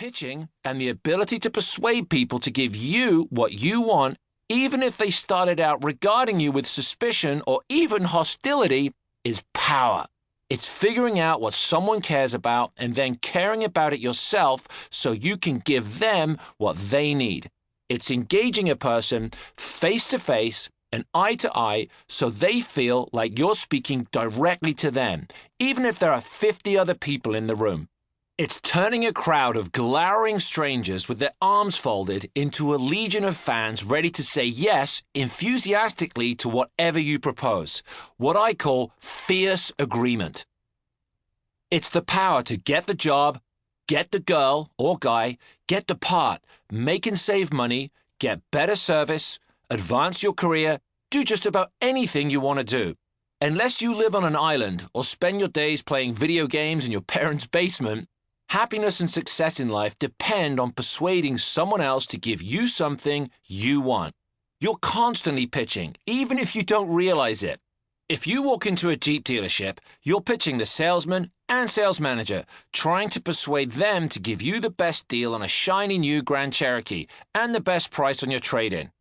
Pitching and the ability to persuade people to give you what you want, even if they started out regarding you with suspicion or even hostility, is power. It's figuring out what someone cares about and then caring about it yourself so you can give them what they need. It's engaging a person face to face and eye to eye so they feel like you're speaking directly to them, even if there are 50 other people in the room. It's turning a crowd of glowering strangers with their arms folded into a legion of fans ready to say yes enthusiastically to whatever you propose, what I call fierce agreement. It's the power to get the job, get the girl or guy, get the part, make and save money, get better service, advance your career, do just about anything you want to do. Unless you live on an island or spend your days playing video games in your parents' basement, happiness and success in life depend on persuading someone else to give you something you want. You're constantly pitching, even if you don't realize it. If you walk into a Jeep dealership, you're pitching the salesman and sales manager, trying to persuade them to give you the best deal on a shiny new Grand Cherokee and the best price on your trade-in.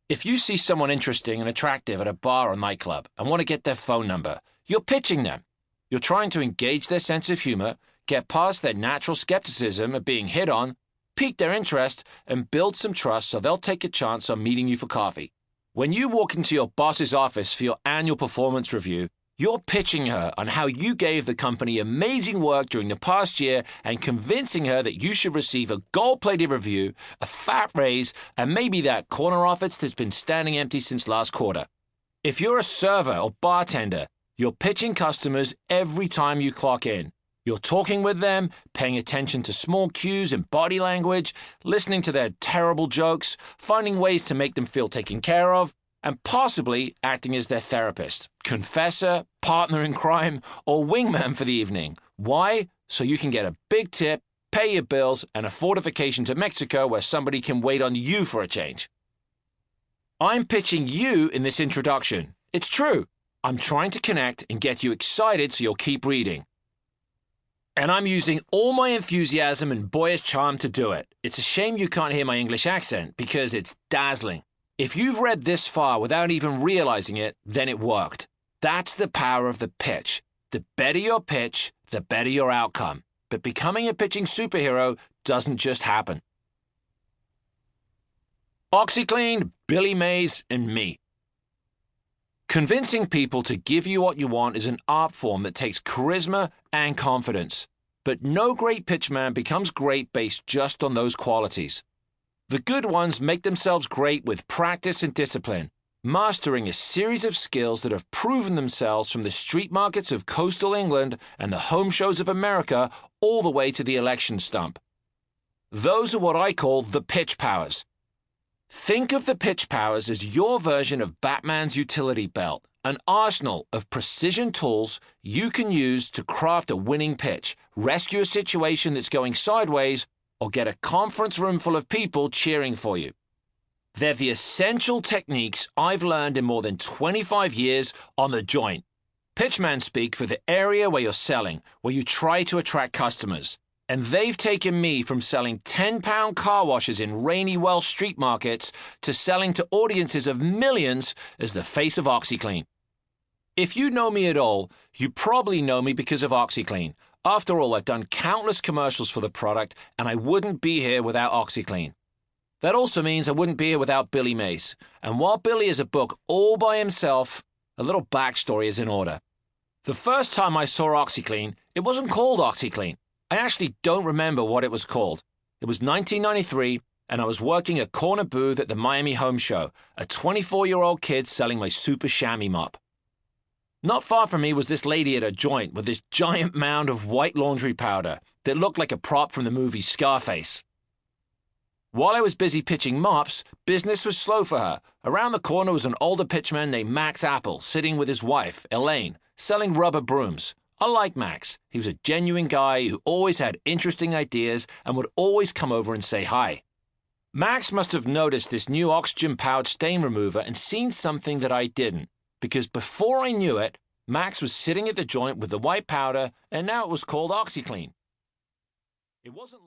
If you see someone interesting and attractive at a bar or nightclub and want to get their phone number, you're pitching them. You're trying to engage their sense of humor, get past their natural skepticism of being hit on, pique their interest, and build some trust so they'll take a chance on meeting you for coffee. When you walk into your boss's office for your annual performance review, you're pitching her on how you gave the company amazing work during the past year and convincing her that you should receive a gold-plated review, a fat raise, and maybe that corner office that's been standing empty since last quarter. If you're a server or bartender, you're pitching customers every time you clock in. You're talking with them, paying attention to small cues in body language, listening to their terrible jokes, finding ways to make them feel taken care of, and possibly acting as their therapist, confessor, partner in crime, or wingman for the evening. Why? So you can get a big tip, pay your bills, and afford a vacation to Mexico where somebody can wait on you for a change. I'm pitching you in this introduction. It's true. I'm trying to connect and get you excited so you'll keep reading. And I'm using all my enthusiasm and boyish charm to do it. It's a shame you can't hear my English accent because it's dazzling. If you've read this far without even realizing it, then it worked. That's the power of the pitch. The better your pitch, the better your outcome. But becoming a pitching superhero doesn't just happen. OxiClean, Billy Mays, and me. Convincing people to give you what you want is an art form that takes charisma and confidence. But no great pitchman becomes great based just on those qualities. The good ones make themselves great with practice and discipline, mastering a series of skills that have proven themselves from the street markets of coastal England and the home shows of America all the way to the election stump. Those are what I call the pitch powers. Think of the pitch powers as your version of Batman's utility belt, an arsenal of precision tools you can use to craft a winning pitch, rescue a situation that's going sideways, or get a conference room full of people cheering for you. They're the essential techniques I've learned in more than 25 years on the joint. Pitchman-speak for the area where you're selling, where you try to attract customers. And they've taken me from selling 10-pound car washes in rainy Welsh street markets to selling to audiences of millions as the face of OxiClean. If you know me at all, you probably know me because of OxiClean. After all, I've done countless commercials for the product, and I wouldn't be here without OxiClean. That also means I wouldn't be here without Billy Mays. And while Billy is a book all by himself, a little backstory is in order. The first time I saw OxiClean, it wasn't called OxiClean. I actually don't remember what it was called. It was 1993, and I was working a corner booth at the Miami Home Show, a 24-year-old kid selling my super chamois mop. Not far from me was this lady at a joint with this giant mound of white laundry powder that looked like a prop from the movie Scarface. While I was busy pitching mops, business was slow for her. Around the corner was an older pitchman named Max Apple, sitting with his wife, Elaine, selling rubber brooms. I like Max. He was a genuine guy who always had interesting ideas and would always come over and say hi. Max must have noticed this new oxygen-powered stain remover and seen something that I didn't, because before I knew it, Max was sitting at the joint with the white powder, and now it was called OxiClean. It wasn't